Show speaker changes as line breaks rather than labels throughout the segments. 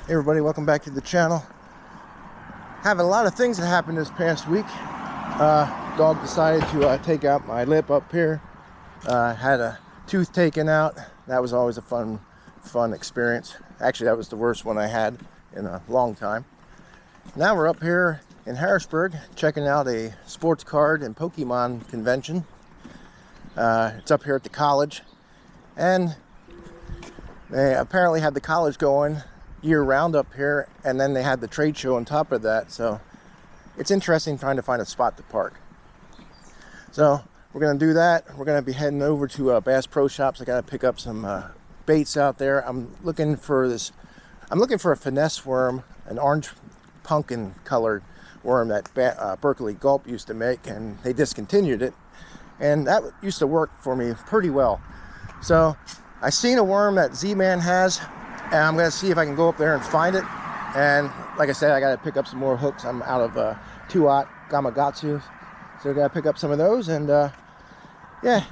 Hey everybody, welcome back to the channel. Having a lot of things that happened this past week. Dog decided to take out my lip up here. Had a tooth taken out. That was always a fun experience. Actually, that was the worst one I had in a long time. Now we're up here in Harrisburg checking out a sports card and Pokemon convention. It's up here at the college, and they apparently had the college going year-round up here, and then they had the trade show on top of that. So it's interesting trying to find a spot to park. So we're going to do that. We're going to be heading over to Bass Pro Shops. I got to pick up some baits out there. I'm looking for a finesse worm, an orange pumpkin colored worm that Berkeley Gulp used to make, and they discontinued it, and that used to work for me pretty well. So I seen a worm that Z-Man has, and I'm going to see if I can go up there and find it. And like I said, I got to pick up some more hooks. I'm out of 2-aught Gamakatsu, so I got to pick up some of those. And yeah,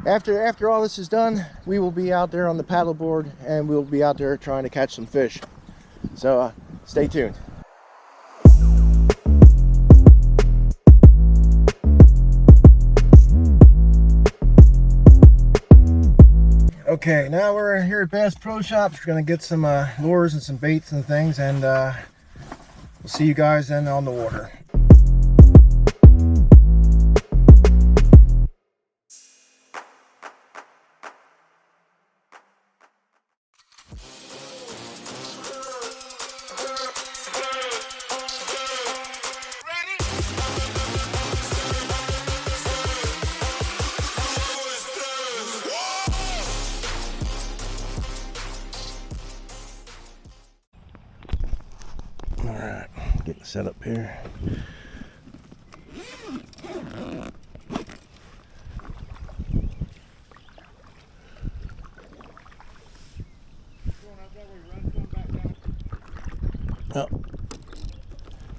after all this is done, we will be out there on the paddleboard, and we'll be out there trying to catch some fish. So stay tuned. Okay, now we're here at Bass Pro Shops. We're gonna get some lures and some baits and things, and we'll see you guys then on the water. Alright, getting set up here. Oh,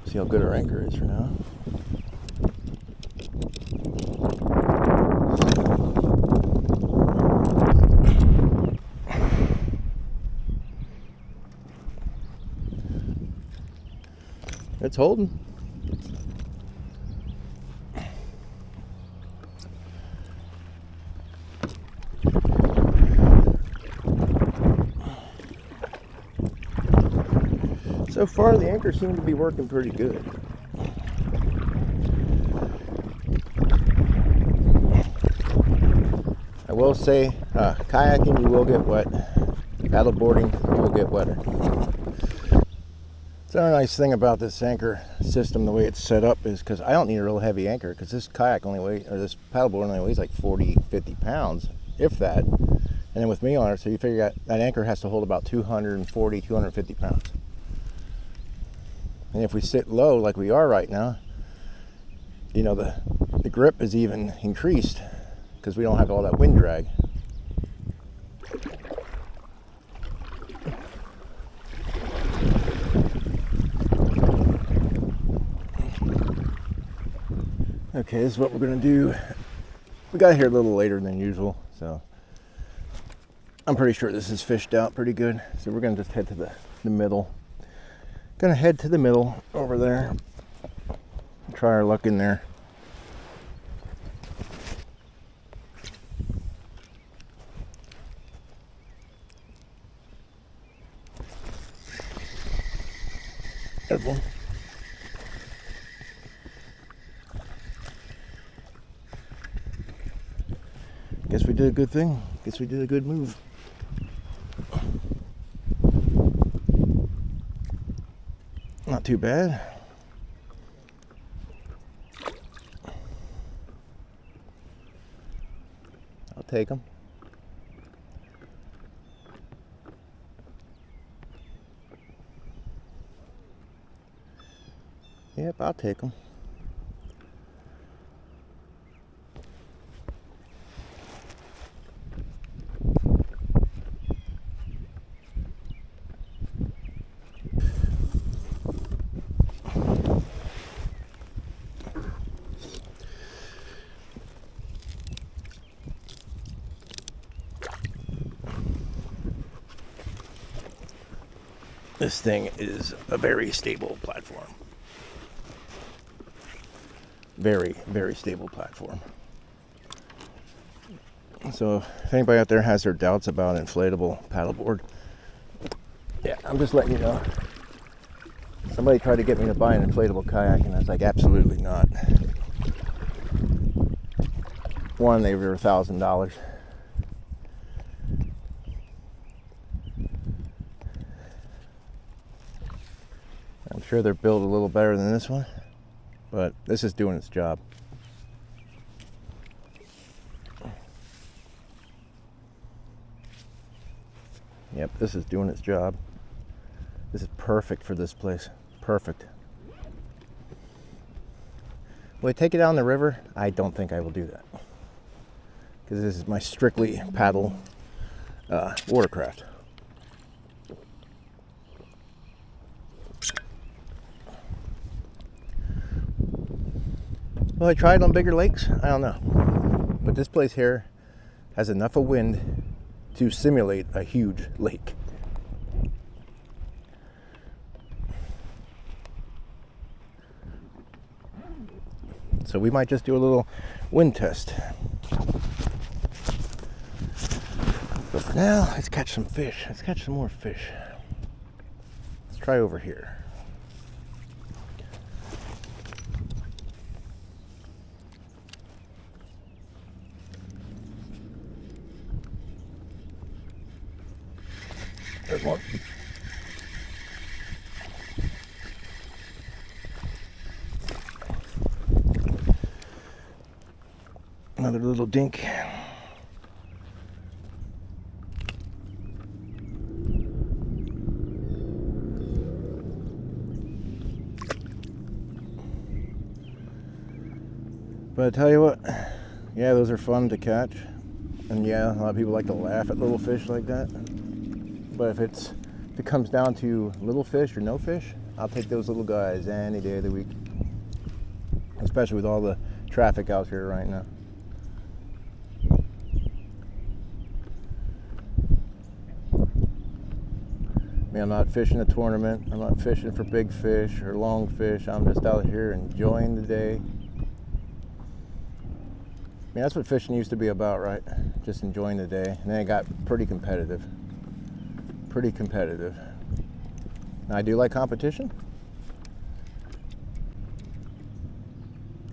see how good our anchor is for now. It's holding. So far, the anchor seems to be working pretty good. I will say, kayaking you will get wet. Paddleboarding you will get wetter. So a nice thing about this anchor system, the way it's set up, is because I don't need a real heavy anchor, because this kayak only weighs, or this paddleboard only weighs like 40-50 pounds, if that. And then with me on it, so you figure that anchor has to hold about 240-250 pounds. And if we sit low like we are right now, you know, the grip is even increased because we don't have all that wind drag. Okay, this is what we're going to do. We got here a little later than usual, so I'm pretty sure this is fished out pretty good. So we're going to just head to the middle. Going to head to the middle over there. Try our luck in there. Careful. Guess we did a good thing. Guess we did a good move. Not too bad. I'll take them. Yep, I'll take them. This thing is a very stable platform. Very, very stable platform. So if anybody out there has their doubts about inflatable paddleboard, yeah, I'm just letting you know. Somebody tried to get me to buy an inflatable kayak, and I was like, absolutely not. One, they were $1,000. I'm sure they're built a little better than this one, but this is doing its job. Yep, this is doing its job. This is perfect for this place. Perfect. Will I take it down the river? I don't think I will do that, because this is my strictly paddle watercraft. Well, I tried on bigger lakes. I don't know, but this place here has enough of wind to simulate a huge lake. So we might just do a little wind test. But for now, let's catch some fish. Let's catch some more fish. Let's try over here. There's one. Another little dink. But I tell you what, yeah, those are fun to catch. And yeah, a lot of people like to laugh at little fish like that. But if it comes down to little fish or no fish, I'll take those little guys any day of the week. Especially with all the traffic out here right now. I mean, I'm not fishing a tournament. I'm not fishing for big fish or long fish. I'm just out here enjoying the day. I mean, that's what fishing used to be about, right? Just enjoying the day. And then it got pretty competitive. Pretty competitive. Now, I do like competition.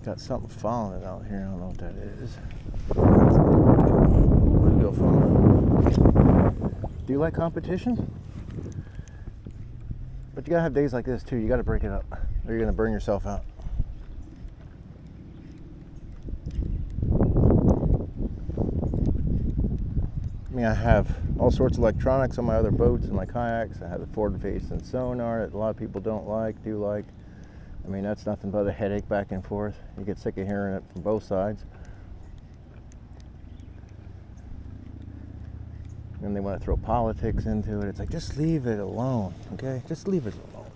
Got something falling out here. I don't know what that is. Where'd it go from? Do you like competition? But you gotta have days like this too. You gotta break it up, or you're gonna burn yourself out. I mean, I have all sorts of electronics on my other boats and my kayaks. I have the forward-facing sonar that a lot of people don't like, do like. I mean, that's nothing but a headache back and forth. You get sick of hearing it from both sides. And they want to throw politics into it. It's like, just leave it alone, okay? Just leave it alone.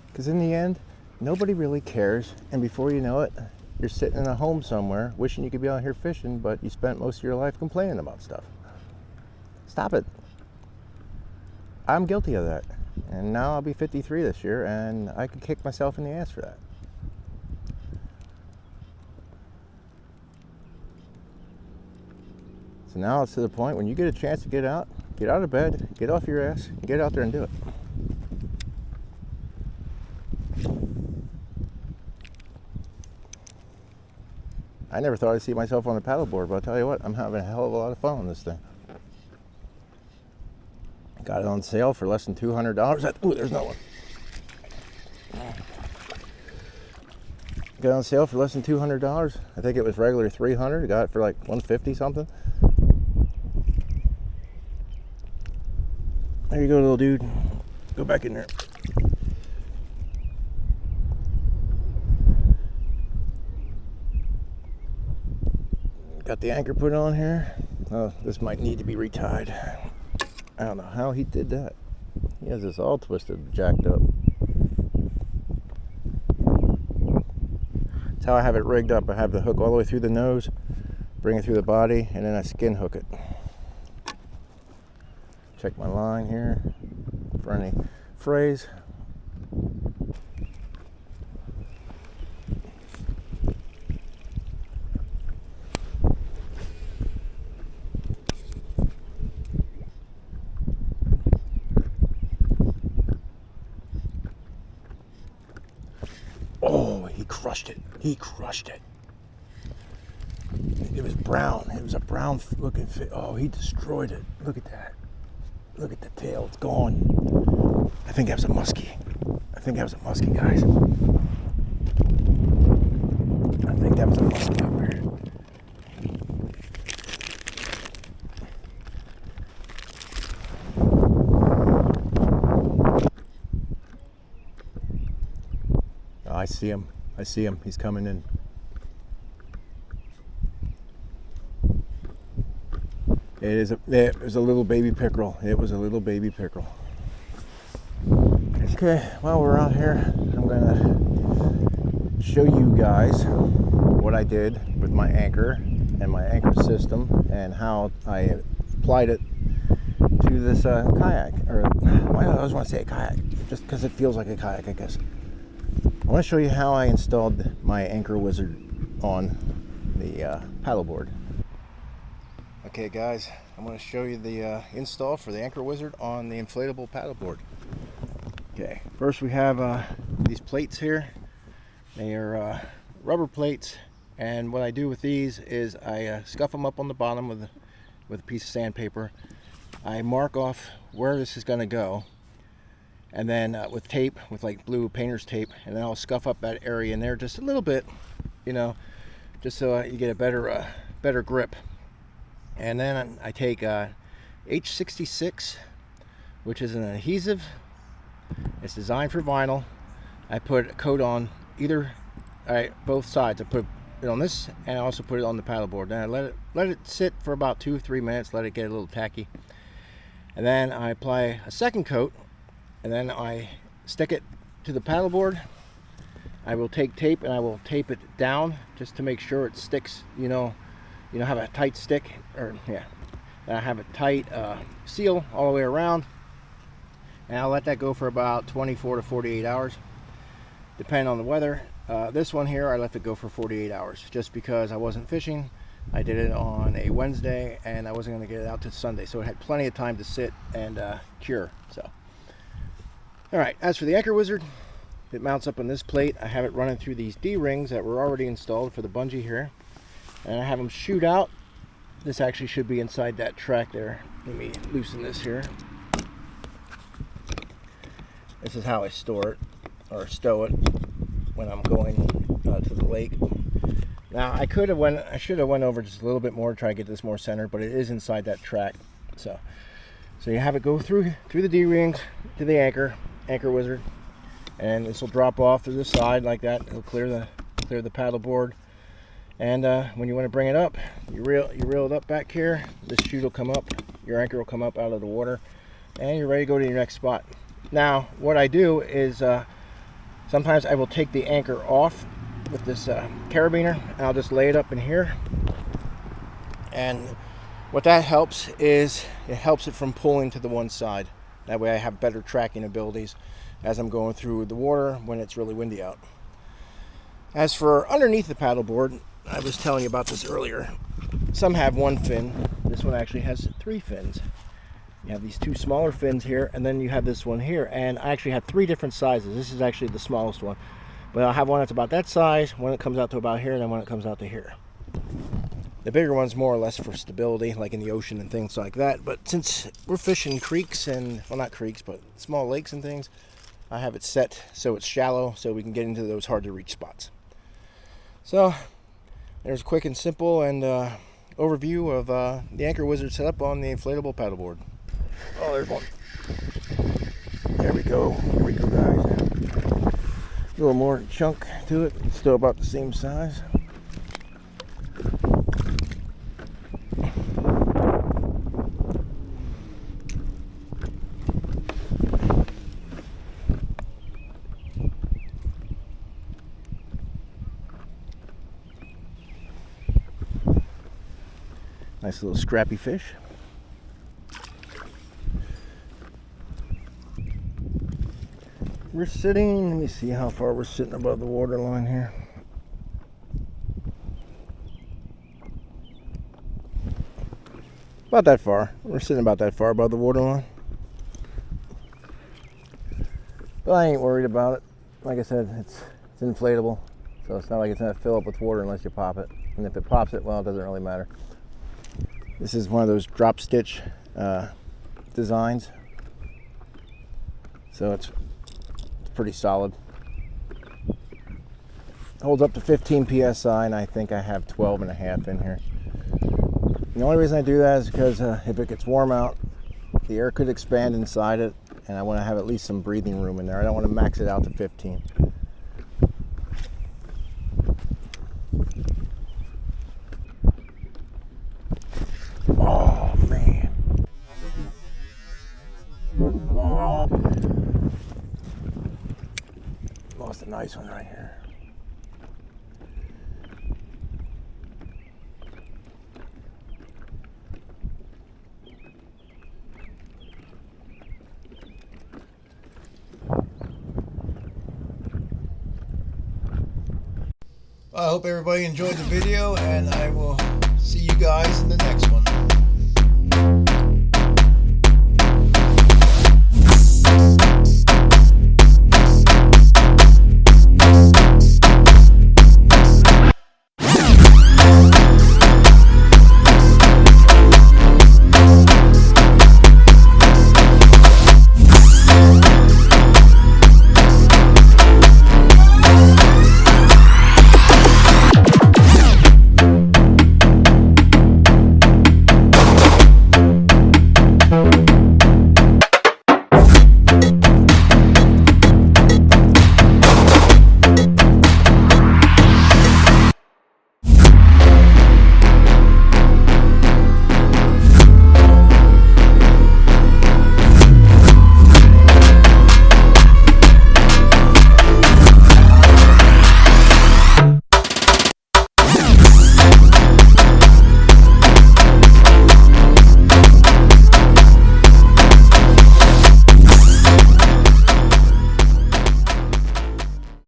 Because in the end, nobody really cares. And before you know it, you're sitting in a home somewhere wishing you could be out here fishing, but you spent most of your life complaining about stuff. Stop it. I'm guilty of that. And now I'll be 53 this year, and I could kick myself in the ass for that. So now it's to the point when you get a chance to get out of bed, get off your ass, and get out there and do it. I never thought I'd see myself on a paddleboard, but I'll tell you what, I'm having a hell of a lot of fun on this thing. Got it on sale for less than $200. Ooh, there's no one. Got it on sale for less than $200. I think it was regular $300. Got it for like $150 something. There you go, little dude. Go back in there. Got the anchor put on here. Oh, this might need to be retied. I don't know how he did that. He has this all twisted, jacked up. That's how I have it rigged up. I have the hook all the way through the nose, bring it through the body, and then I skin hook it. Check my line here for any phrase. Oh, he crushed it. He crushed it. It was brown. It was a brown looking fish. Oh, he destroyed it. Look at that. Look at the tail. It's gone. I think that was a muskie. I think that was a muskie, guys. I think that was a muskie up here. Oh, I see him. I see him. He's coming in. It was a little baby pickerel. It was a little baby pickerel. Okay, while we're out here, I'm gonna show you guys what I did with my anchor and my anchor system and how I applied it to this kayak. Or why do I always want to say a kayak? Just because it feels like a kayak, I guess. I want to show you how I installed my Anchor Wizard on the paddleboard. Okay guys, I'm going to show you the install for the Anchor Wizard on the inflatable paddleboard. Okay, first we have these plates here. They are rubber plates, and what I do with these is I scuff them up on the bottom with a piece of sandpaper. I mark off where this is going to go, and then with tape, with like blue painter's tape, and then I'll scuff up that area in there just a little bit, you know, just so you get a better grip. And then I take H66, which is an adhesive. It's designed for vinyl. I put a coat on both sides. I put it on this, and I also put it on the paddleboard. Then I let it sit for about 2-3 minutes, let it get a little tacky, and then I apply a second coat, and then I stick it to the paddleboard. I will take tape and I will tape it down just to make sure it sticks, have a tight stick, I have a tight seal all the way around, and I'll let that go for about 24 to 48 hours depending on the weather. This one here I let it go for 48 hours just because I wasn't fishing. I did it on a Wednesday and I wasn't going to get it out to Sunday, so it had plenty of time to sit and cure. So alright, as for the Anchor Wizard, it mounts up on this plate. I have it running through these D-rings that were already installed for the bungee here, and I have them shoot out. This actually should be inside that track there. Let me loosen this here. This is how I store it, or stow it, when I'm going to the lake. Now I should have went over just a little bit more to try to get this more centered, but it is inside that track. So you have it go through the D-rings to the Anchor Wizard, and this will drop off to the side like that. It'll clear the paddleboard. And when you want to bring it up, you reel it up back here. This chute will come up, your anchor will come up out of the water, and you're ready to go to your next spot. Now, what I do is sometimes I will take the anchor off with this carabiner, and I'll just lay it up in here. And what that helps is it helps it from pulling to the one side. That way I have better tracking abilities as I'm going through the water when it's really windy out. As for underneath the paddleboard, I was telling you about this earlier. Some have one fin. This one actually has 3 fins. You have these 2 smaller fins here, and then you have this one here. And I actually have 3 different sizes. This is actually the smallest one. But I'll have one that's about that size, one that comes out to about here, and then one that comes out to here. The bigger one's more or less for stability, like in the ocean and things like that. But since we're fishing creeks and, well, not creeks, but small lakes and things, I have it set so it's shallow so we can get into those hard to reach spots. So there's a quick and simple and overview of the Anchor Wizard setup on the inflatable paddleboard. Oh, there's one. There we go. Here we go, guys. A little more chunk to it. It's still about the same size. Nice little scrappy fish. We're sitting, let me see how far we're sitting above the water line here. About that far. We're sitting about that far above the water line. But I ain't worried about it. Like I said, it's inflatable. So it's not like it's going to fill up with water unless you pop it. And if it pops it, well, it doesn't really matter. This is one of those drop stitch designs. So it's pretty solid. Holds up to 15 psi, and I think I have 12.5 in here. The only reason I do that is because if it gets warm out, the air could expand inside it, and I want to have at least some breathing room in there. I don't want to max it out to 15. Oh, man. Lost a nice one right here. I hope everybody enjoyed the video, and I will see you guys in the next one.